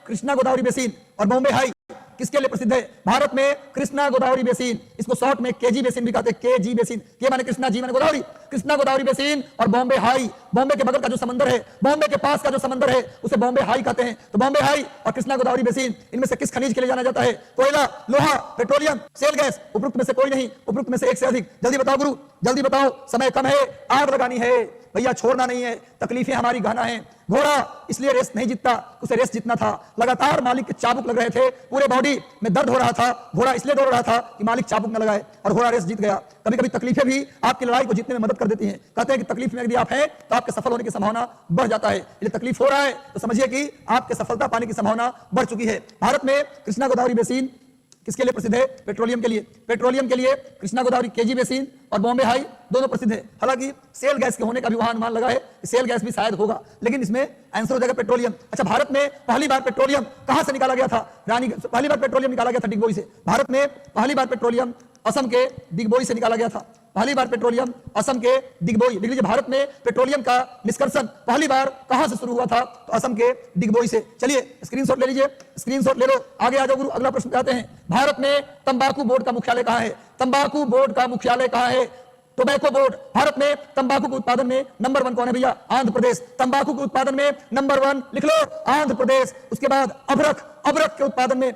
Krishna Godavari basin और Bombay high किसके लिए प्रसिद्ध है? भारत में कृष्णा गोदावरी बेसिन, इसको शॉर्ट में केजी बेसिन भी कहते हैं। केजी बेसिन, के माने कृष्णा, जी माने गोदावरी। कृष्णा गोदावरी बेसिन और बॉम्बे हाई, बॉम्बे के बगल का जो समंदर है, बॉम्बे के पास का जो समंदर है उसे बॉम्बे हाई कहते हैं। तो बॉम्बे हाई और कृष्णा गोदावरी बेसिन, इनमें से किस खनिज के लिए जाना जाता है? कोयला, लोहा, पेट्रोलियम, सेल गैस। उपरोक्त में से कोई नहीं, उपरोक्त में से एक से अधिक। जल्दी बताओ गुरु, जल्दी बताओ, समय कम है, आग लगानी है भैया, छोड़ना नहीं है। तकलीफें हमारी गहना है। घोड़ा इसलिए रेस नहीं जीतता, उसे रेस जीतना था। लगातार मालिक के चाबुक लग रहे थे, पूरे बॉडी में दर्द हो रहा था। घोड़ा इसलिए दौड़ रहा था कि मालिक चाबुक न लगाए, और घोड़ा रेस जीत गया। कभी कभी तकलीफें भी आपकी लड़ाई को जीतने में मदद कर देती हैं। कहते हैं कि तकलीफ में यदि आप हैं तो आपके सफल होने की संभावना बढ़ जाता है। यदि तकलीफ हो रहा है तो समझिए कि आपके सफलता पाने की संभावना बढ़ चुकी है। भारत में कृष्णा गोदावरी बेसिन किसके लिए प्रसिद्ध है? पेट्रोलियम के लिए। पेट्रोलियम के लिए कृष्णा गोदावरी केजी बेसिन और बॉम्बे हाई दोनों प्रसिद्ध है। हालांकि सेल गैस के होने का भी वहां अनुमान लगा है, सेल गैस भी शायद होगा, लेकिन इसमें आंसर हो जाएगा पेट्रोलियम। अच्छा, भारत में पहली बार पेट्रोलियम कहां से निकाला गया था? पहली बार पेट्रोलियम निकाला गया था डिगबोई से। भारत में पहली बार पेट्रोलियम असम के डिगबोई से निकाला गया था। पहली बार पेट्रोलियम असम के डिगबोई। देख लीजिए, भारत में पेट्रोलियम का निष्कर्षण पहली बार कहां से शुरू हुआ था? तो असम के डिगबोई से। चलिए स्क्रीनशॉट ले लीजिए, स्क्रीनशॉट ले लो, आगे आ जाओ गुरु। अगला प्रश्न आते हैं, भारत में तंबाकू बोर्ड का मुख्यालय कहां है? तंबाकू बोर्ड का मुख्यालय कहां है? Tobacco board. भारत में तंबाकू के उत्पादन में नंबर 1 कौन है भैया? आंध्र प्रदेश। तंबाकू के उत्पादन में नंबर 1 लिख लो, आंध्र प्रदेश। उसके बाद अभ्रक, अभ्रक के उत्पादन में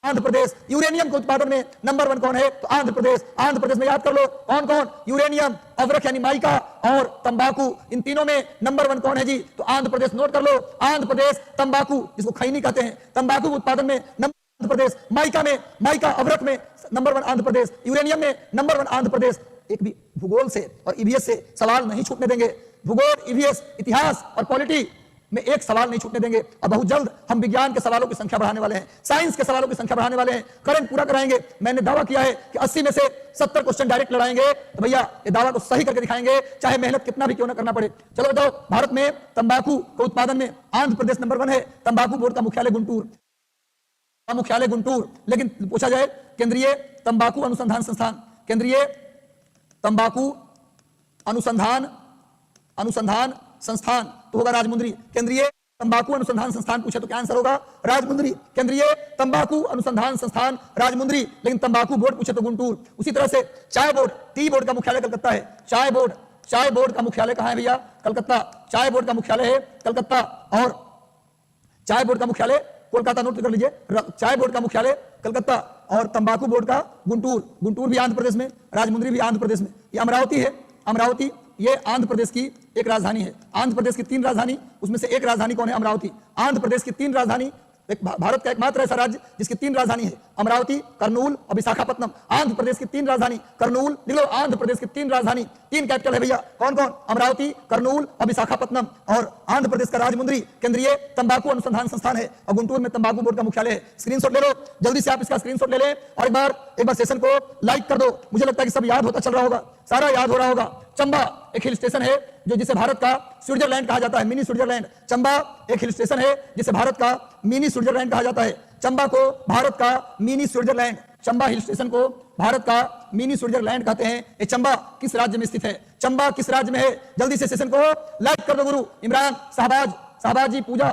आंध्र प्रदेश। यूरेनियम के उत्पादन में नंबर 1 कौन है? तो आंध्र प्रदेश। आंध्र प्रदेश में याद कर लो कौन कौन? यूरेनियम, अभ्रक यानी माइका और तंबाकू। इन तीनों में नंबर 1 कौन है जी? तो आंध्र प्रदेश। नोट कर लो, आंध्र प्रदेश। तंबाकू जिसको खैनी कहते हैं, तंबाकू के उत्पादन में आंध्र प्रदेश। माइका में, माइका अभ्रक में नंबर 1 आंध्र प्रदेश। यूरेनियम में नंबर 1 आंध्र प्रदेश। एक भी भूगोल से और ईवीएस से सवाल नहीं छूटने देंगे। भूगोल, ईवीएस, इतिहास और पॉलिटी में एक सवाल नहीं छूटने देंगे। और बहुत जल्द हम विज्ञान के सवालों की संख्या बढ़ाने वाले हैं, साइंस के सवालों की संख्या बढ़ाने वाले हैं, करंट पूरा कराएंगे। मैंने दावा किया है कि 80 में से 70 क्वेश्चन डायरेक्ट लड़ाएंगे। तो भैया ये दावा को सही करके दिखाएंगे, चाहे मेहनत कितना भी क्यों ना करना पड़े। चलो बताओ, भारत में तंबाकू के उत्पादन में आंध्र प्रदेश नंबर 1 है। तंबाकू बोर्ड का मुख्यालय गुंटूर, मुख्यालय गुंटूर। लेकिन पूछा जाए केंद्रीय तंबाकू अनुसंधान संस्थान, केंद्रीय तंबाकू अनुसंधान संस्थान तो होगा राजमुंद्री। केंद्रीय तंबाकू अनुसंधान संस्थान पूछे तो क्या आंसर होगा? राजमुंद्री। केंद्रीय तंबाकू अनुसंधान संस्थान राजमुंद्री। लेकिन तंबाकू बोर्ड पूछे तो गुंटूर। उसी तरह से चाय बोर्ड, टी बोर्ड का मुख्यालय कलकत्ता है। चाय बोर्ड, चाय बोर्ड का मुख्यालय कहां है भैया? कलकत्ता। चाय बोर्ड का मुख्यालय है कलकत्ता। और चाय बोर्ड का मुख्यालय कोलकाता। नोट कर लीजिए, चाय बोर्ड का मुख्यालय कलकत्ता और तंबाकू बोर्ड का गुंटूर। गुंटूर भी आंध्र प्रदेश में, राजमुंद्री भी आंध्र प्रदेश में। ये अमरावती है, अमरावती ये आंध्र प्रदेश की एक राजधानी है। आंध्र प्रदेश की 3 राजधानी, उसमें से एक राजधानी कौन है? अमरावती। आंध्र प्रदेश की 3 राजधानी, एक भारत का एकमात्र ऐसा राज्य जिसकी 3 राजधानी है, अमरावती, कर्नूल और विशाखापट्टनम। आंध्र प्रदेश की 3 राजधानी, कर्नूल लिख लो, आंध्र प्रदेश की 3 राजधानी, 3 कैपिटल है भैया। कौन कौन? अमरावती, कर्नूल और विशाखापट्टनम। और आंध्र प्रदेश का राजमुंद्री केंद्रीय तंबाकू अनुसंधान संस्थान है और गुंटूर में तंबाकू बोर्ड का मुख्यालय है। स्क्रीनशॉट ले लो, जल्दी से आप इसका स्क्रीनशॉट ले लें और एक बार सेशन को लाइक कर दो। मुझे लगता है कि सब याद होता चल रहा होगा, सारा याद हो रहा होगा। चंबा एक हिल स्टेशन है जो जिसे भारत का स्विट्जरलैंड कहा जाता है, मिनी स्विट्जरलैंड। चंबा एक हिल स्टेशन है जिसे भारत का मिनी स्विट्जरलैंड कहा जाता है। चंबा को भारत का mini Switzerland, Chamba hill station को भारत का मिनी स्विट्जरलैंड कहते हैं। ये चंबा किस राज्य में स्थित है? चंबा किस राज्य में है? जल्दी से सेशन को लाइक कर दो गुरु। इमरान, शाहबाज जी, पूजा,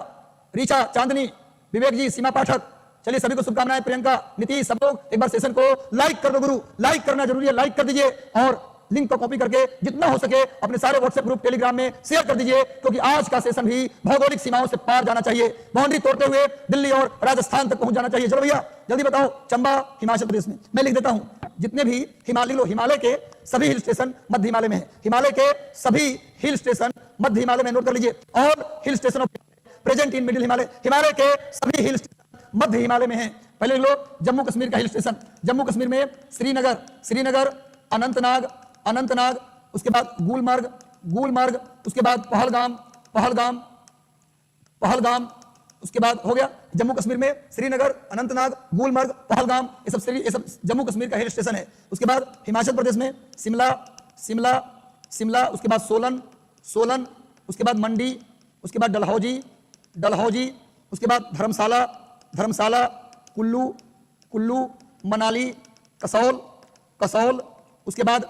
रीचा, चांदनी, विवेक जी, सीमा पाठक, चलिए सभी को शुभकामनाएं। प्रियंका, नीतीश, सब लोग एक बार सेशन को लाइक कर दो गुरु। लाइक करना जरूरी है, लाइक कर दीजिए और लिंक को कॉपी करके जितना हो सके अपने सारे व्हाट्सएप ग्रुप, टेलीग्राम में शेयर कर दीजिए, क्योंकि आज का सेशन भी भौगोलिक सीमाओं से पार जाना चाहिए। बाउंड्री तोड़ते हुए दिल्ली और राजस्थान तक पहुंच जाना चाहिए। चलो भैया जल्दी बताओ, चंबा हिमाचल प्रदेश में। मैं लिख देता हूं, जितने भी हिमालय के सभी हिल स्टेशन मध्य हिमालय में है। हिमालय के सभी हिल स्टेशन मध्य हिमालय में, नोट कर लीजिए। All hill station of present in middle Himalaya, Himalaya के सभी हिल स्टेशन मध्य हिमालय में है। पहले लो जम्मू कश्मीर का हिल स्टेशन। जम्मू कश्मीर में श्रीनगर, अनंतनाग, उसके बाद गुलमर्ग, उसके बाद पहलगाम, उसके बाद हो गया। जम्मू कश्मीर में श्रीनगर, अनंतनाग, गुलमर्ग, पहलगाम, ये सब जम्मू कश्मीर का हिल स्टेशन है। उसके बाद हिमाचल प्रदेश में शिमला, उसके बाद सोलन, उसके बाद मंडी, उसके बाद डलहौजी, उसके बाद धर्मशाला, कुल्लू, मनाली, कसौल, उसके बाद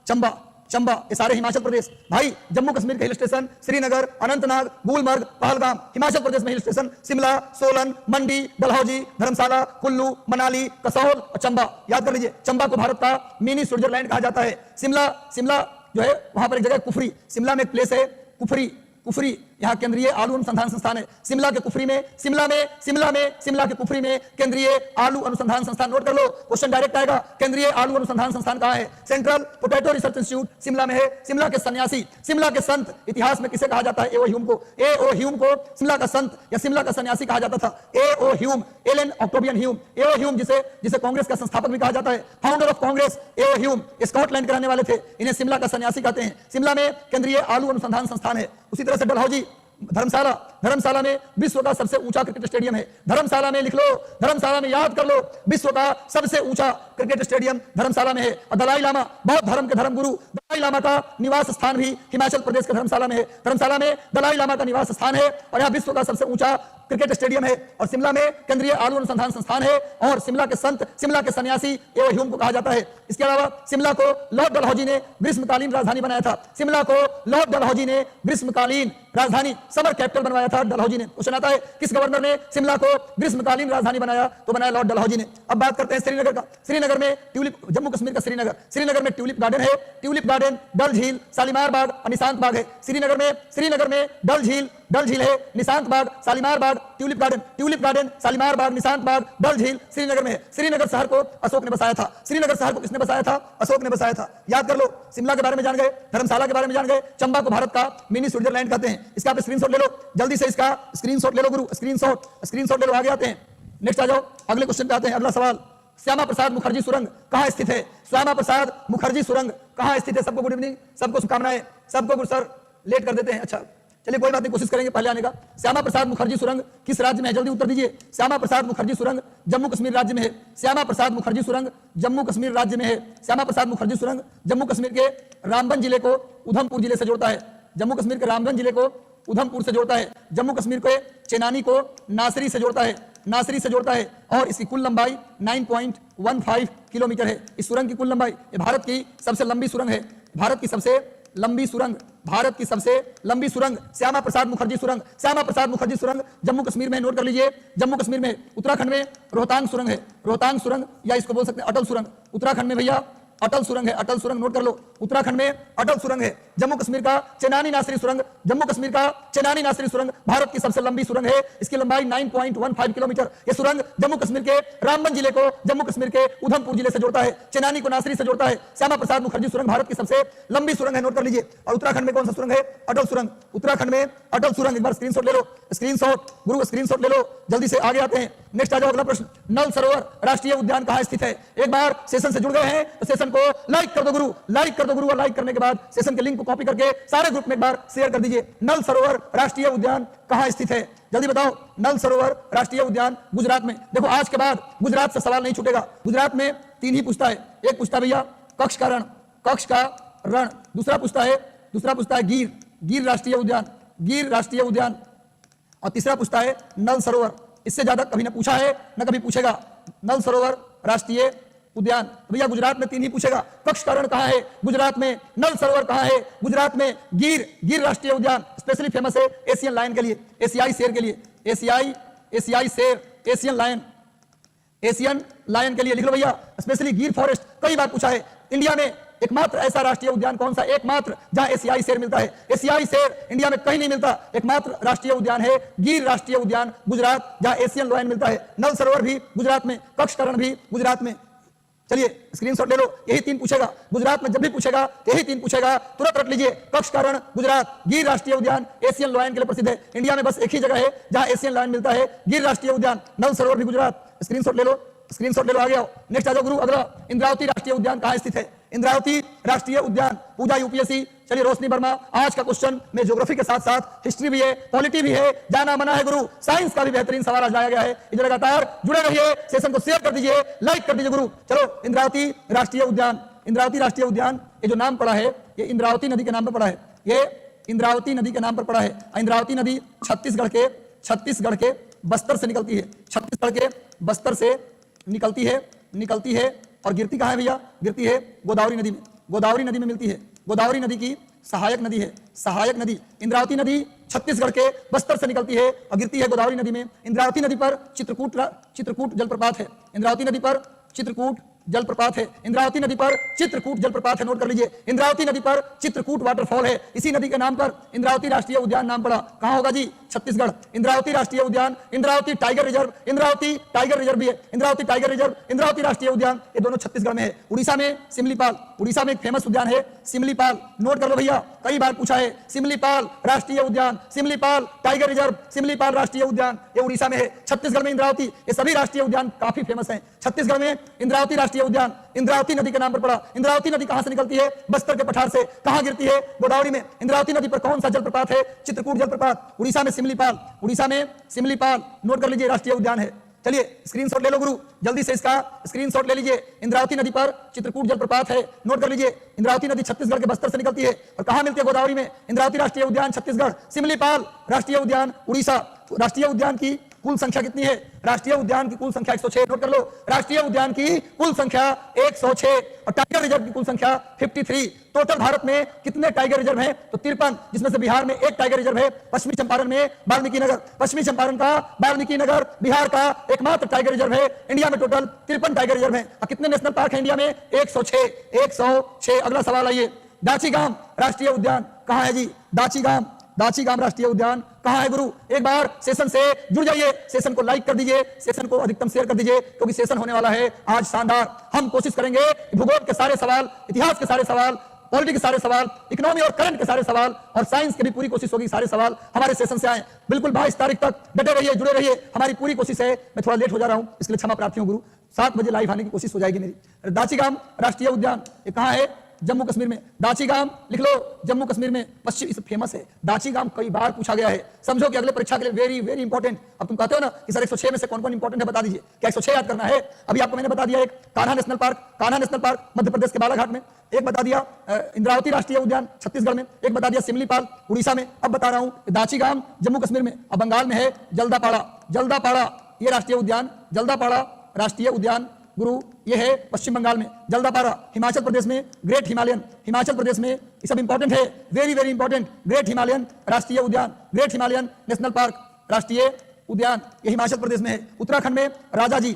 चंबा। चंबा, ये सारे हिमाचल प्रदेश। भाई जम्मू कश्मीर के हिल स्टेशन श्रीनगर, अनंतनाग, गुलमर्ग, पहलगाम। हिमाचल प्रदेश में हिल स्टेशन शिमला, सोलन, मंडी, डलहौजी, धर्मशाला, कुल्लू, मनाली, कसौल और चंबा। याद कर लीजिए, चंबा को भारत का मिनी स्विट्जरलैंड कहा जाता है। शिमला जो है वहां पर एक जगह कुफरी, शिमला में एक प्लेस है कुफरी, यहाँ केंद्रीय आलू अनुसंधान संस्थान है। शिमला के कुफरी में, शिमला के कुफरी में केंद्रीय आलू अनुसंधान संस्थान। नोट कर लो, क्वेश्चन डायरेक्ट आएगा। केंद्रीय आलू अनुसंधान संस्थान कहाँ है? Central potato research institute Shimla में है। शिमला के सन्यासी, शिमला के संत इतिहास में किसे कहा जाता है? ए ओ ह्यूम को। ए ओ ह्यूम को शिमला का संत या शिमला का सन्यासी कहा जाता था। A O Hume, Allan Octavian Hume. A O Hume जिसे कांग्रेस का संस्थापक भी कहा जाता है, founder of Congress. A O Hume Scotland के रहने वाले थे, इन्हें शिमला का सन्यासी कहते हैं। शिमला में केंद्रीय आलू अनुसंधान संस्थान है। उसी तरह से डलहौजी, धर्मशाला में विश्व का सबसे ऊंचा क्रिकेट स्टेडियम है। धर्मशाला में लिख लो, धर्मशाला में याद कर लो, विश्व का सबसे ऊंचा क्रिकेट स्टेडियम धर्मशाला में है। और दलाई लामा, बौद्ध धर्म के धर्मगुरु दलाई लामा का निवास स्थान भी हिमाचल प्रदेश के धर्मशाला में है। धर्मशाला में दलाई लामा का निवास स्थान है और यह विश्व का सबसे ऊंचा क्रिकेट स्टेडियम है। और शिमला में केंद्रीय आलू अनुसंधान संस्थान है और शिमला के संत, शिमला के सन्यासी ए ओ ह्यूम को कहा जाता है। इसके अलावा शिमला को लॉर्ड डलहौजी ने ग्रीष्मकालीन राजधानी बनाया था। शिमला को लॉर्ड डलहौजी ने ग्रीष्मकालीन राजधानी, समर कैपिटल बनवाया था डलहौजी ने। क्वेश्चन आता है किस गवर्नर ने शिमला को ग्रीष्मकालीन राजधानी बनाया? तो बनाया लॉर्ड डलहौजी ने। अब बात करते हैं श्रीनगर का। श्रीनगर में ट्यूलिप, जम्मू कश्मीर का श्रीनगर में ट्यूलिप गार्डन है। ट्यूलिप गार्डन, डल झील, शालीमार बाग और निशांत बाग है। श्रीनगर में डल झील है, निशांत बाग, शालीमार बाग, ट्यूलिप गार्डन, शालीमार बाग, निशांत बाग, डल झील श्रीनगर में है। श्रीनगर शहर को अशोक ने बसाया था। श्रीनगर शहर को किसने बसाया था? अशोक ने बसाया था। याद कर लो, शिमला के बारे में जान गए, धर्मशाला के बारे में जान गए, चंबा को भारत का मिनी स्विट्जरलैंड कहते हैं। इसका आप स्क्रीनशॉट ले लो, जल्दी से इसका स्क्रीनशॉट ले लो गुरु, स्क्रीनशॉट ले लो। आगे आते हैं, नेक्स्ट आ जाओ, अगले क्वेश्चन पे आते हैं। अगला सवाल, श्यामा प्रसाद मुखर्जी सुरंग कहां स्थित है? श्यामा प्रसाद मुखर्जी सुरंग कहां स्थित है? सबको गुड इवनिंग, सबको शुभकामनाएं, सबको गुड सर लेट कर देते हैं। अच्छा चलिए कोई बात नहीं, कोशिश करेंगे पहले आने का। श्यामा प्रसाद मुखर्जी सुरंग किस राज्य में है? जल्दी उत्तर दीजिए। श्यामा प्रसाद मुखर्जी सुरंग जम्मू कश्मीर राज्य में है। श्यामा प्रसाद मुखर्जी सुरंग जम्मू कश्मीर राज्य में है। श्यामा प्रसाद मुखर्जी सुरंग जम्मू कश्मीर के रामबन जिले को उधमपुर जिले से जोड़ता है। जम्मू कश्मीर के रामबन जिले को उधमपुर से जोड़ता है। जम्मू कश्मीर के चेनानी को नासरी से जोड़ता है और इसकी कुल लंबाई 9.15 किलोमीटर है। इस सुरंग की कुल लंबाई, ये भारत की सबसे लंबी सुरंग है। भारत की सबसे लंबी सुरंग श्यामा प्रसाद मुखर्जी सुरंग जम्मू कश्मीर में। नोट कर लीजिए, जम्मू कश्मीर में। उत्तराखंड में रोहतांग सुरंग या इसको बोल सकते हैं अटल सुरंग। उत्तराखंड में भैया अटल सुरंग नोट कर लो, उत्तराखंड में अटल सुरंग है। जम्मू कश्मीर का चेनानी नासरी सुरंग भारत की सबसे लंबी सुरंग है। इसकी लंबाई 9.15 किलोमीटर। यह सुरंग जम्मू कश्मीर के रामबन जिले को जम्मू कश्मीर के उधमपुर जिले से जोड़ता है, चेनानी को नासरी से जोड़ता है। श्यामा प्रसाद मुखर्जी सुरंग भारत की सबसे लंबी सुरंग है, नोट कर लीजिए। और उत्तराखंड में कौन सा सुरंग है? अटल सुरंग। उत्तराखंड में अटल सुरंग। एक बार स्क्रीनशॉट ले लो, स्क्रीनशॉट ले लो, जल्दी से आगे आते हैं। नेक्स्ट आ जाओ, अगला प्रश्न, नल सरोवर राष्ट्रीय उद्यान कहां स्थित है? एक बार सेशन से जुड़ गए हैं तो सेशन को लाइक कर दो गुरु, और लाइक करने के बाद सेशन के लिंक को कॉपी करके सारे ग्रुप में एक बार शेयर कर दीजिए। नल सरोवर राष्ट्रीय उद्यान कहां स्थित है? जल्दी बताओ। नल सरोवर राष्ट्रीय उद्यान गुजरात में। देखो आज के बाद गुजरात से सवाल नहीं छूटेगा। गुजरात में 3 ही पूछता है। एक पूछता भैया कच्छ का रण, दूसरा पूछता है गिर राष्ट्रीय उद्यान, और तीसरा पूछता है नल सरोवर। इससे ज्यादा कभी ना पूछा है ना कभी पूछेगा। नल सरोवर राष्ट्रीय उद्यान, भैया गुजरात में 3 ही पूछेगा। कच्छ का रण कहां है? गुजरात में। नल सरोवर कहां है? गुजरात में। गिर राष्ट्रीय उद्यान स्पेशली फेमस है एशियन लायन के लिए, एशियाई शेर के लिए, एशियन लायन के लिए। लिख लो भैया, स्पेशली गिर फॉरेस्ट कई बार पूछा है। इंडिया में एकमात्र ऐसा राष्ट्रीय उद्यान कौन सा? एकमात्र जहां एशियाई शेर मिलता है। एशियाई शेर इंडिया में कहीं नहीं मिलता। एकमात्र राष्ट्रीय उद्यान है गिर राष्ट्रीय उद्यान गुजरात, जहां एशियन लायन मिलता है। नल सरोवर भी गुजरात में, कच्छ का रण भी गुजरात में। चलिए स्क्रीनशॉट ले लो, यही 3 पूछेगा गुजरात में। जब भी पूछेगा यही 3 पूछेगा, तुरंत रख लीजिए। कच्छ का रण गुजरात, गिर राष्ट्रीय उद्यान एशियन लायन के लिए प्रसिद्ध है। इंडिया में बस एक ही जगह है जहां एशियन लायन मिलता है, गिर राष्ट्रीय उद्यान। नल सरोवर भी गुजरात। स्क्रीनशॉट ले लो, आगे आओ। नेक्स्ट आ जाओ गुरु, अगला, इंद्रावती राष्ट्रीय उद्यान कहां स्थित है? इंद्रावती राष्ट्रीय उद्यान, पूजा यूपीएससी। चलिए रोशनी वर्मा, आज का क्वेश्चन में ज्योग्राफी के साथ साथ हिस्ट्री भी है, पॉलिटी भी है, जाना मना है गुरु। साइंस का भी बेहतरीन सवाल आज लाया गया है। इधर लगातार जुड़े रहिए, सेशन को शेयर कर दीजिए, लाइक कर दीजिए गुरु। चलो, इंद्रावती राष्ट्रीय उद्यान, ये जो नाम पड़ा है ये इंद्रावती नदी के नाम पर पड़ा है। इंद्रावती नदी नदी छत्तीसगढ़ के बस्तर से निकलती है। छत्तीसगढ़ के बस्तर से निकलती है और गिरती कहां है भैया? गिरती है गोदावरी नदी में। गोदावरी नदी में मिलती है। गोदावरी नदी की सहायक नदी है। सहायक नदी इंद्रावती नदी छत्तीसगढ़ के बस्तर से निकलती है और गिरती है गोदावरी नदी में। इंद्रावती नदी पर चित्रकूट जलप्रपात है। इंद्रावती नदी पर चित्रकूट जलप्रपात है। इंद्रावती नदी पर चित्रकूट जलप्रपात है, नोट कर लीजिए। इंद्रावती नदी पर चित्रकूट वाटरफॉल है। इसी नदी के नाम पर इंद्रावती राष्ट्रीय उद्यान नाम पड़ा। कहां होगा जी? छत्तीसगढ़। इंद्रावती राष्ट्रीय उद्यान, Indravati tiger reserve, Indravati tiger reserve भी है। इंद्रावती टाइगर रिजर्व, इंद्रावती राष्ट्रीय उद्यान, ये दोनों छत्तीसगढ़ में है। उड़ीसा में सिमलीपाल, उड़ीसा में एक फेमस उद्यान है सिमलीपाल, नोट कर लो भैया, कई बार पूछा है। सिमलीपाल राष्ट्रीय उद्यान, सिमलीपाल टाइगर रिजर्व, सिमलीपाल राष्ट्रीय उद्यान, ये उड़ीसा में है। छत्तीसगढ़ में इंद्रावती, ये सभी राष्ट्रीय उद्यान काफी फेमस हैं। छत्तीसगढ़ में इंद्रावती राष्ट्रीय उद्यान इंद्रावती नदी के नाम पर पड़ा। इंद्रावती नदी कहां से निकलती है? बस्तर के पठार से। कहां गिरती है? गोदावरी में। इंद्रावती नदी पर कौन सा जलप्रपात है? चित्रकूट जलप्रपात। उड़ीसा में सिमलीपाल, उड़ीसा में सिमलीपाल, नोट कर लीजिए, राष्ट्रीय उद्यान है। चलिए स्क्रीनशॉट ले लो गुरु, जल्दी से इसका स्क्रीनशॉट ले लीजिए। इंद्रावती नदी पर चित्रकूट जलप्रपात है, नोट कर लीजिए। इंद्रावती नदी छत्तीसगढ़ के बस्तर से निकलती है और कहां मिलती है? गोदावरी में। इंद्रावती राष्ट्रीय उद्यान छत्तीसगढ़, सिमलीपाल राष्ट्रीय उद्यान उड़ीसा। राष्ट्रीय उद्यान की कुल संख्या कितनी है? राष्ट्रीय उद्यान की कुल संख्या 106, नोट कर लो। राष्ट्रीय उद्यान की कुल संख्या 106 और टाइगर रिजर्व की कुल संख्या 53। टोटल भारत में कितने टाइगर रिजर्व हैं? तो 53, जिसमें से बिहार में एक टाइगर रिजर्व है, पश्चिमी चंपारण में वाल्मीकि नगर। पश्चिमी चंपारण का वाल्मीकि नगर बिहार का एकमात्र टाइगर रिजर्व है। इंडिया में टोटल 53 टाइगर रिजर्व है। और कितने नेशनल पार्क है इंडिया में? 106। अगला सवाल आइए, दाचीगाम राष्ट्रीय उद्यान कहां है जी? दाचीगाम, दाचीगाम राष्ट्रीय उद्यान कहां है गुरु? एक बार सेशन से जुड़ जाइए, सेशन को लाइक कर दीजिए, सेशन को अधिकतम शेयर कर दीजिए, क्योंकि सेशन होने वाला है आज शानदार। हम कोशिश करेंगे भूगोल के सारे सवाल, इतिहास के सारे सवाल, पॉलिटिक्स के सारे सवाल, इकोनॉमी और करंट के सारे सवाल और साइंस की भी पूरी कोशिश होगी सारे सवाल हमारे सेशन से आए। बिल्कुल 22 तारीख तक डटे रहिए, जुड़े रहिए, हमारी पूरी कोशिश है। मैं थोड़ा लेट हो जा रहा हूं, इसके लिए क्षमा प्रार्थी हूं गुरु। 7 बजे लाइव आने की कोशिश हो जाएगी मेरी। दाचीगाम राष्ट्रीय उद्यान ये कहां है? जम्मू कश्मीर में। दाचीगाम लिख लो, जम्मू कश्मीर में। पश्चिम फेमस है दाचीगाम, कई बार पूछा गया है। समझो कि अगले परीक्षा के लिए वेरी वेरी इंपॉर्टेंट। अब तुम कहते हो ना कि सर 106 में से कौन कौन इंपॉर्टेंट है, बता दीजिए। क्या 106 याद करना है? अभी आपको मैंने बता दिया, एक Kanha national park, Kanha national park Madhya Pradesh के बालाघाट में। एक बता दिया इंद्रावती राष्ट्रीय उद्यान छत्तीसगढ़ में। एक बता दिया सिमलीपाल उड़ीसा में। अब बता रहा हूं दाचीगाम जम्मू कश्मीर में और बंगाल में है जल्दापाड़ा। जल्दापाड़ा ये राष्ट्रीय उद्यान, जल्दापाड़ा राष्ट्रीय उद्यान गुरु ये है पश्चिम बंगाल में। जल्दापाड़ा हिमाचल प्रदेश में, ग्रेट हिमालयन हिमाचल प्रदेश में। ये सब इंपॉर्टेंट है, very very important. Great Himalayan राष्ट्रीय उद्यान, ग्रेट हिमालयन नेशनल पार्क राष्ट्रीय उद्यान ये हिमाचल प्रदेश में है। उत्तराखंड में राजाजी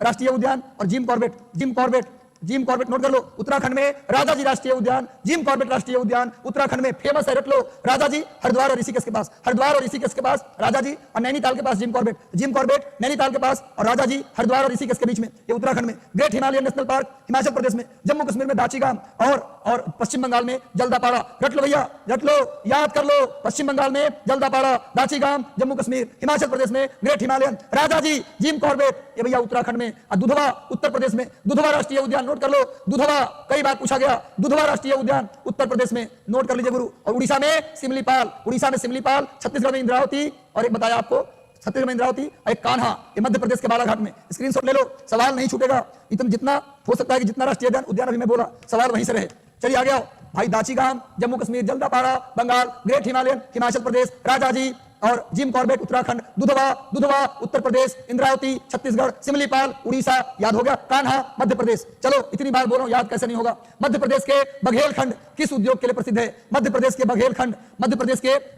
राष्ट्रीय उद्यान और जिम कॉर्बेट नोट कर लो। उत्तराखंड में राजाजी राष्ट्रीय उद्यान, जिम कॉर्बेट राष्ट्रीय उद्यान उत्तराखंड में फेमस है, रट लो। राजाजी हरिद्वार और ऋषिकेश के पास, हरिद्वार और ऋषिकेश के पास राजाजी, और नैनीताल के पास जिम कॉर्बेट नैनीताल के पास, और राजाजी हरिद्वार और ऋषिकेश के बीच में, ये उत्तराखंड में। Great Himalayan national park Himachal Pradesh में। जम्मू कश्मीर में दाचीगाम और पश्चिम बंगाल में जल्दापाड़ा। रट लो भैया, रट लो, याद कर लो। पश्चिम बंगाल में जल्दापाड़ा, दाचीगाम जम्मू कश्मीर, हिमाचल प्रदेश में great Himalayan, Rajaji, Jim Corbett ये भैया उत्तराखंड में। और दुधवा उत्तर प्रदेश में, दुधवा राष्ट्रीय उद्यान नोट कर लो। दुधवा कई बार पूछा गया, दुधवा राष्ट्रीय उद्यान उत्तर प्रदेश में, नोट कर लीजिए गुरु। और उड़ीसा में सिमलीपाल, छत्तीसगढ़ में इंद्रावती, और एक बताया आपको छत्तीसगढ़ में इंद्रावती, एक कान्हा ये मध्य प्रदेश के बालाघाट में। स्क्रीनशॉट ले लो, सवाल नहीं छूटेगा। इतना जितना हो सकता है कि जितना राष्ट्रीय उद्यान अभी मैं बोला सवाल वहीं से रहे। चलिए आ गया भाई, दाचीगाम जम्मू कश्मीर, जल्दापाड़ा बंगाल, ग्रेट हिमालयन हिमाचल प्रदेश, राजाजी और जिम कॉर्बेट उत्तराखंड, दुधवा उत्तर प्रदेश, इंद्रावती छत्तीसगढ़, सिमलीपाल उड़ीसा, याद हो गया। कान्हा मध्य प्रदेश। चलो इतनी बार बोल रहा हूं, याद कैसे नहीं होगा। मध्य प्रदेश के बघेलखंड किस उद्योग के लिए प्रसिद्ध है? मध्य प्रदेश के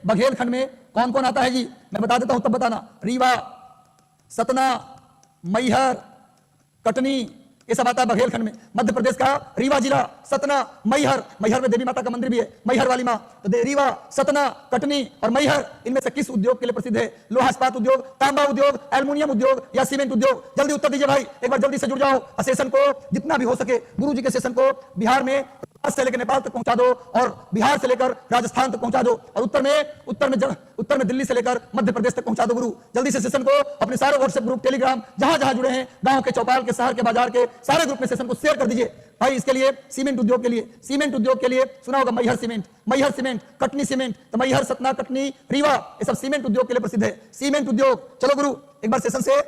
बघेलखंड में कौन कौन आता है जी? मैं बता देता हूं तब बताना। रीवा, सतना, मैहर, कटनी, ये सब आता है बघेलखंड में। मध्य प्रदेश का रीवा जिला, सतना, मैहर में देवी माता का मंदिर भी है, मैहर वाली मां। तो रीवा, सतना, कटनी और मैहर, इनमें से किस उद्योग के लिए प्रसिद्ध है? लोहा इस्पात उद्योग, तांबा उद्योग, एल्युमिनियम उद्योग या सीमेंट उद्योग? जल्दी उत्तर दीजिए भाई, एक बार जल्दी से जुड़ जाओ। सेशन को जितना भी हो सके, गुरु जी के सेशन को बिहार में से लेकर नेपाल तक पहुंचा दो, और बिहार से लेकर राजस्थान तक पहुंचा दो, और उत्तर में दिल्ली से लेकर मध्य प्रदेश तक पहुंचा दो गुरु। जल्दी से सेशन को अपने सारे व्हाट्सएप ग्रुप, टेलीग्राम, जहां जहां जुड़े हैं, गांव के, चौपाल के, शहर के, बाजार के सारे ग्रुप में सेशन को शेयर कर दीजिए भाई। इसके लिए सीमेंट उद्योग के लिए सुना होगा मैहर सीमेंट, कटनी सीमेंट। तो मैहर, सतना, कटनी, रीवा ये सब सीमेंट उद्योग के लिए प्रसिद्ध है। सीमेंट उद्योग। चलो गुरु एक बार सेशन से